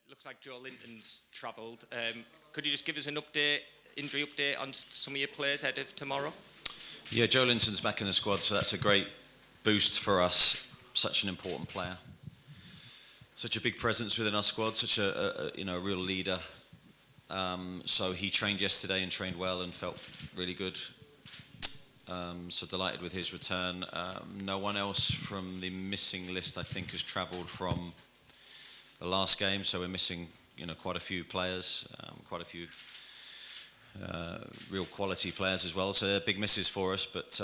Looks like Joe Linton's travelled. Could you just give us an injury update on some of your players ahead of tomorrow? Yeah, Joe Linton's back in the squad, so that's a great boost for us. Such an important player, such a big presence within our squad, such a real leader. So he trained yesterday and trained well and felt really good. So delighted with his return. No one else from the missing list, I think, has travelled from the last game. So we're missing, quite a few players, quite a few real quality players as well. So they're big misses for us. But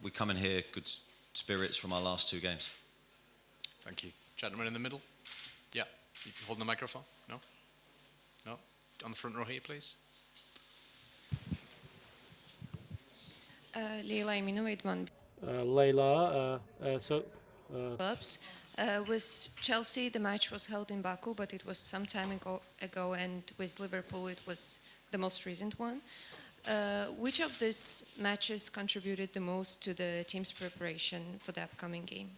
we come in here good spirits from our last two games. Thank you, gentleman in the middle. Yeah, you holding the microphone? No. On the front row here, please. Leyla Eminova, İdman. Leyla, Clubs. With Chelsea, the match was held in Baku, but it was some time ago, and with Liverpool, it was the most recent one. Which of these matches contributed the most to the team's preparation for the upcoming game?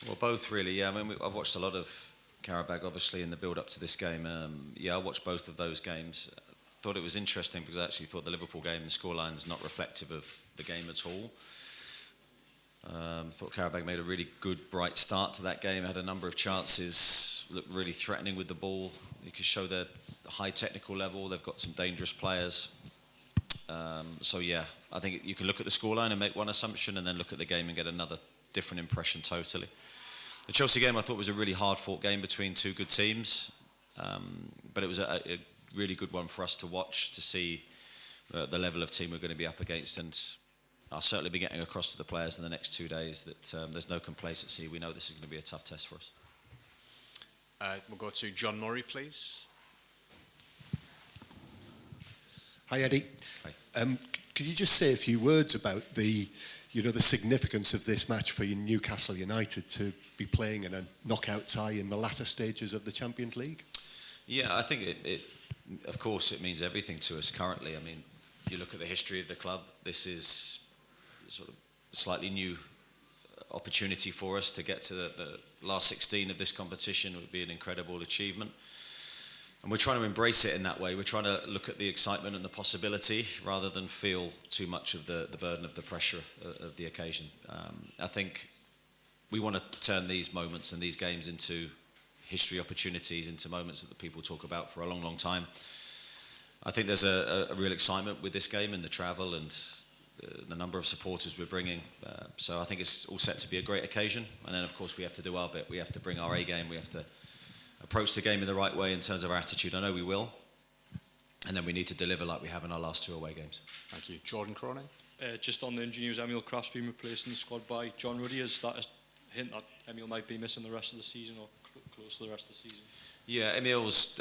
Well, both really. Yeah, I mean, I've watched a lot of Qarabag, obviously, in the build-up to this game. I watched both of those games. Thought it was interesting because I actually thought the Liverpool game, the scoreline is not reflective of the game at all. Thought Qarabag made a really good, bright start to that game. Had a number of chances, looked really threatening with the ball. You could show their high technical level. They've got some dangerous players. I think you can look at the scoreline and make one assumption, and then look at the game and get another different impression totally. The Chelsea game I thought was a really hard-fought game between two good teams, but it was a really good one for us to watch, to see the level of team we're going to be up against, and I'll certainly be getting across to the players in the next 2 days that there's no complacency. We know this is going to be a tough test for us. We'll go to John Murray, please. Hi, Eddie. Hi. Could you just say a few words about the significance of this match for Newcastle United to be playing in a knockout tie in the latter stages of the Champions League? Yeah, I think of course, it means everything to us currently. I mean, if you look at the history of the club, this is sort of a slightly new opportunity for us to get to the last 16 of this competition. It would be an incredible achievement. And we're trying to embrace it in that way. We're trying to look at the excitement and the possibility rather than feel too much of the burden of the pressure of the occasion. I think we want to turn these moments and these games into history opportunities, into moments that the people talk about for a long, long time. I think there's a real excitement with this game and the travel and the number of supporters we're bringing. So I think it's all set to be a great occasion. And then, of course, we have to do our bit. We have to bring our A game. We have to approach the game in the right way in terms of our attitude. I know we will. And then we need to deliver like we have in our last two away games. Thank you. Jordan Cronin. Just on the injury news, Emil Krafth being replaced in the squad by John Ruddy. Is that a hint that Emil might be missing the rest of the season or close to the rest of the season? Yeah, Emil's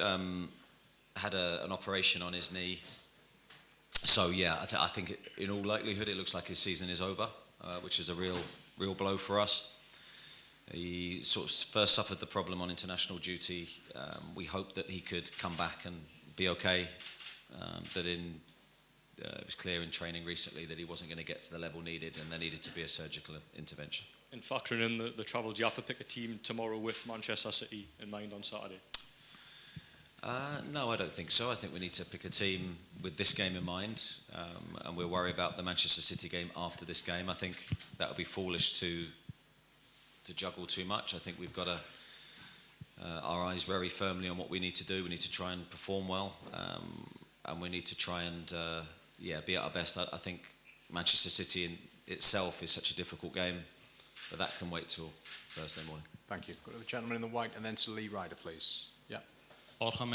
had an operation on his knee. So, yeah, I think in all likelihood it looks like his season is over, which is a real blow for us. He sort of first suffered the problem on international duty. We hoped that he could come back and be okay. But it was clear in training recently that he wasn't going to get to the level needed, and there needed to be a surgical intervention. In factoring in the travel, do you have to pick a team tomorrow with Manchester City in mind on Saturday? No, I don't think so. I think we need to pick a team with this game in mind, and we'll worry about the Manchester City game after this game. I think that would be foolish to juggle too much. I think we've got our eyes very firmly on what we need to do. We need to try and perform well, and we need to try and be at our best. I think Manchester City in itself is such a difficult game, but that can wait till Thursday morning. Thank you. Go to the gentleman in the white and then to Lee Ryder, please. Yeah. Orhan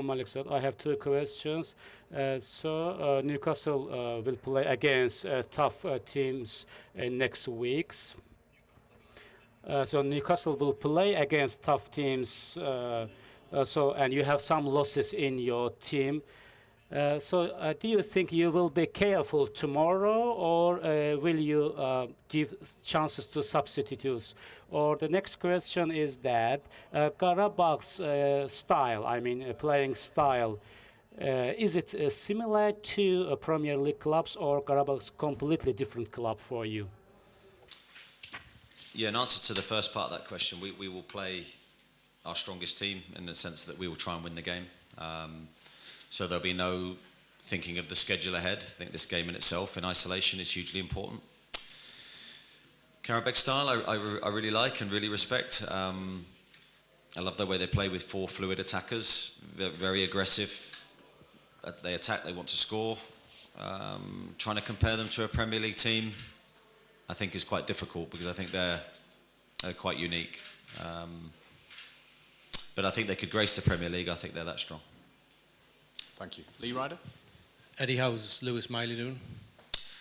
Malik said, I have two questions. Newcastle will play against tough teams in next weeks. So Newcastle will play against tough teams. And you have some losses in your team. Do you think you will be careful tomorrow, or will you give chances to substitutes? Or the next question is that Qarabag's playing style, is it similar to Premier League clubs, or Qarabag's completely different club for you? Yeah, in answer to the first part of that question, we will play our strongest team in the sense that we will try and win the game. So there'll be no thinking of the schedule ahead. I think this game in itself, in isolation, is hugely important. Qarabag style, I really like and really respect. I love the way they play with 4 fluid attackers. They're very aggressive. They attack, they want to score. Trying to compare them to a Premier League team, I think, is quite difficult because I think they're quite unique. But I think they could grace the Premier League. I think they're that strong. Thank you. Lee Ryder? Eddie, how's Lewis Miley doing?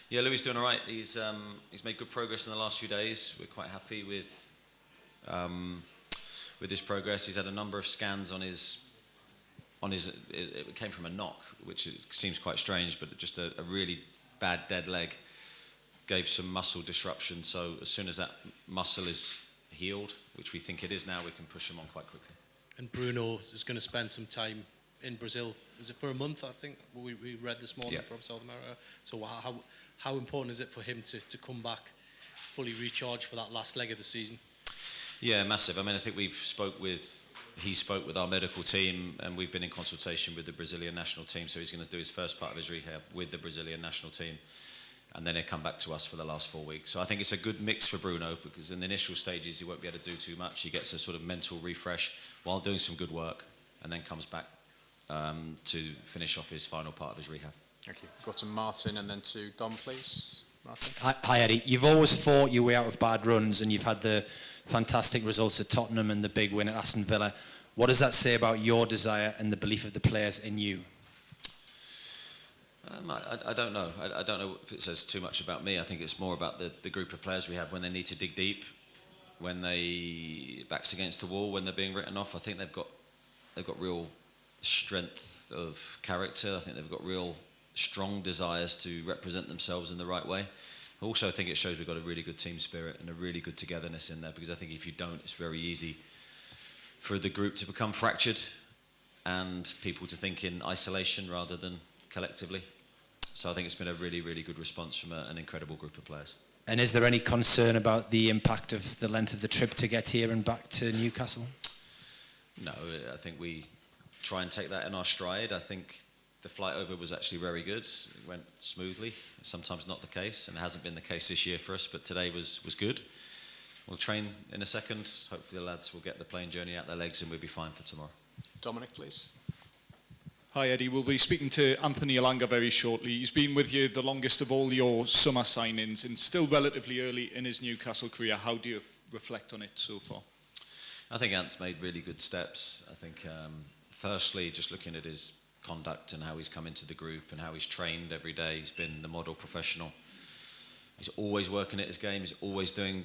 Yeah, Louis is doing all right. He's made good progress in the last few days. We're quite happy with his progress. He's had a number of scans on his. It came from a knock, which seems quite strange, but just a really bad dead leg gave some muscle disruption. So as soon as that muscle is healed, which we think it is now, we can push him on quite quickly. And Bruno is going to spend some time in Brazil. Is it for a month, I think? We read this morning from South America. So how important is it for him to come back fully recharged for that last leg of the season? Yeah, massive. I mean, I think he spoke with our medical team, and we've been in consultation with the Brazilian national team, so he's going to do his first part of his rehab with the Brazilian national team, and then he'll come back to us for the last 4 weeks. So I think it's a good mix for Bruno, because in the initial stages he won't be able to do too much. He gets a sort of mental refresh while doing some good work, and then comes back to finish off his final part of his rehab. Thank you. Go to Martin and then to Dom, please. Martin? Hi, Eddie. You've always fought your way out of bad runs, and you've had the fantastic results at Tottenham and the big win at Aston Villa. What does that say about your desire and the belief of the players in you? I don't know. I don't know if it says too much about me. I think it's more about the group of players we have when they need to dig deep, when they backs against the wall, when they're being written off. I think they've got real strength of character. I think they've got real strong desires to represent themselves in the right way. I also think it shows we've got a really good team spirit and a really good togetherness in there, because I think if you don't, it's very easy for the group to become fractured and people to think in isolation rather than collectively. So I think it's been a really, really good response from an incredible group of players. And is there any concern about the impact of the length of the trip to get here and back to Newcastle? No, I think we try and take that in our stride. I think the flight over was actually very good. It went smoothly. It's sometimes not the case, and it hasn't been the case this year for us, but today was good. We'll train in a second. Hopefully the lads will get the plane journey out their legs and we'll be fine for tomorrow. Dominic, please. Hi Eddie, we'll be speaking to Anthony Elanga very shortly. He's been with you the longest of all your summer signings and still relatively early in his Newcastle career. How do you reflect on it so far? I think Ant's made really good steps. I think firstly, just looking at his conduct and how he's come into the group and how he's trained every day, he's been the model professional. He's always working at his game, he's always doing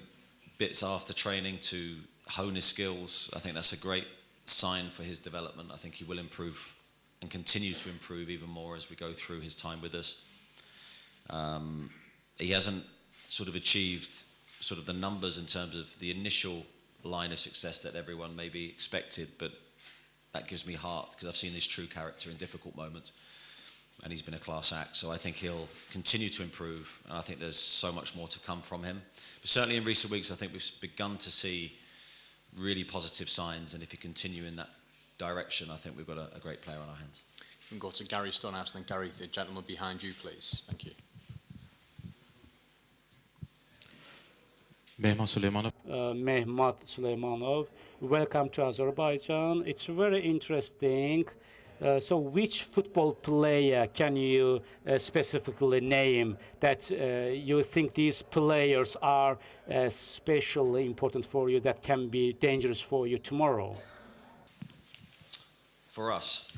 bits after training to hone his skills. I think that's a great sign for his development. I think he will improve and continue to improve even more as we go through his time with us. He hasn't sort of achieved sort of the numbers in terms of the initial line of success that everyone maybe expected, but that gives me heart because I've seen his true character in difficult moments, and he's been a class act. So I think he'll continue to improve, and I think there's so much more to come from him. But certainly in recent weeks, I think we've begun to see really positive signs, and if you continue in that direction, I think we've got a great player on our hands. We can go to Gary Stonehouse, and then Gary, the gentleman behind you, please. Thank you. Mehmet Suleymanov, welcome to Azerbaijan. It's very interesting. So which football player can you specifically name that you think these players are especially important for you, that can be dangerous for you tomorrow? For us?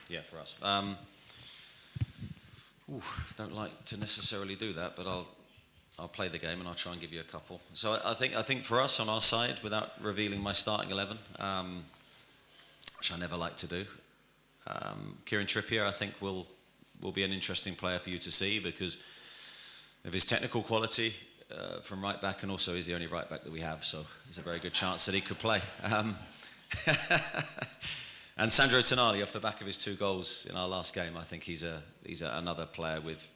Yeah, for us. Don't like to necessarily do that, but I'll play the game and I'll try and give you a couple. So I think for us on our side, without revealing my starting 11, which I never like to do, Kieran Trippier I think will be an interesting player for you to see because of his technical quality from right back, and also he's the only right back that we have, so there's a very good chance that he could play. And Sandro Tonali, off the back of his 2 goals in our last game, I think he's another player with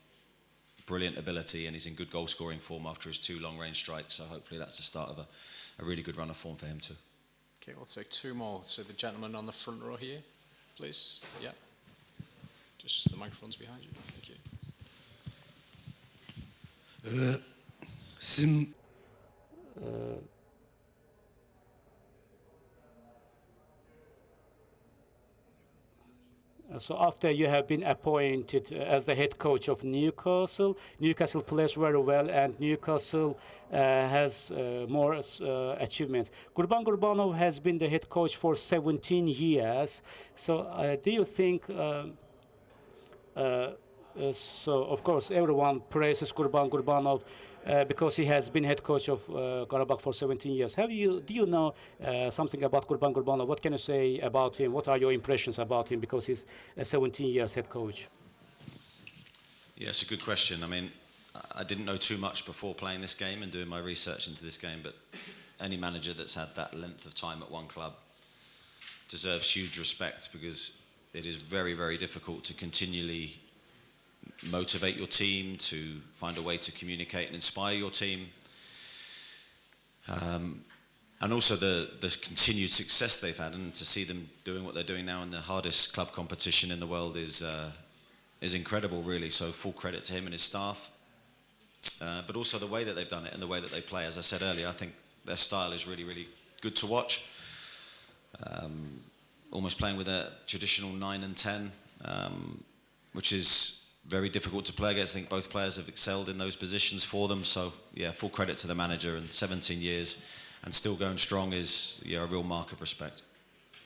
brilliant ability, and he's in good goal scoring form after his 2 long range strikes, so hopefully that's the start of a really good run of form for him too. Okay, we'll take two more. So the gentleman on the front row here, please. Yeah. Just the microphone's behind you. Thank you. Sizin So after you have been appointed as the head coach of Newcastle, Newcastle plays very well and Newcastle has more achievements. Qurban Qurbanov has been the head coach for 17 years. So do you think, so of course everyone praises Qurban Qurbanov because he has been head coach of Qarabag for 17 years. Do you know something about Qurban Qurbanov? What can you say about him? What are your impressions about him because he's 17 years head coach? Yeah, it's a good question. I mean, I didn't know too much before playing this game and doing my research into this game, but any manager that's had that length of time at one club deserves huge respect because it is very, very difficult to continually motivate your team, to find a way to communicate and inspire your team. And also the continued success they've had, and to see them doing what they're doing now in the hardest club competition in the world is incredible, really. So full credit to him and his staff. But also the way that they've done it and the way that they play. As I said earlier, I think their style is really, really good to watch. Almost playing with a traditional 9 and 10, which is very difficult to play against. I think both players have excelled in those positions for them. So, yeah, full credit to the manager. And 17 years and still going strong is a real mark of respect.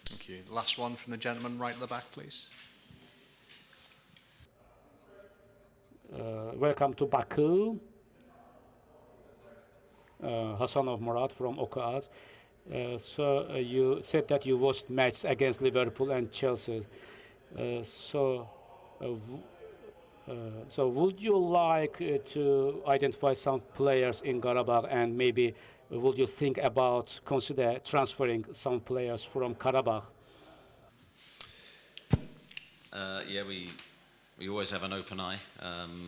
Thank you. Last one from the gentleman right at the back, please. Welcome to Baku. Hasanov Murat from Okaz. So you said that you watched matches against Liverpool and Chelsea. So would you like to identify some players in Qarabag, and maybe would you think about consider transferring some players from Qarabag? Yeah, we always have an open eye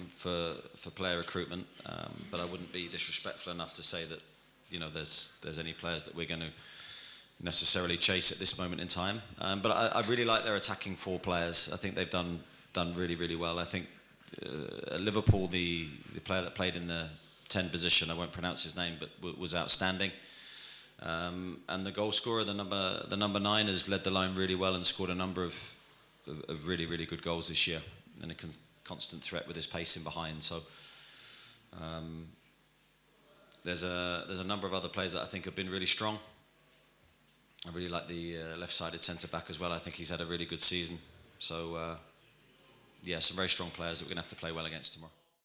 for player recruitment, but I wouldn't be disrespectful enough to say that there's any players that we're going to necessarily chase at this moment in time. But I really like their attacking four players. I think they've done really, really well. I think at Liverpool, the player that played in the 10 position, I won't pronounce his name, but was outstanding. And the goal scorer, the number 9, has led the line really well and scored a number of really, really good goals this year, and a constant threat with his pacing behind. So there's a number of other players that I think have been really strong. I really like the left-sided centre-back as well. I think he's had a really good season. So, yeah, some very strong players that we're going to have to play well against tomorrow.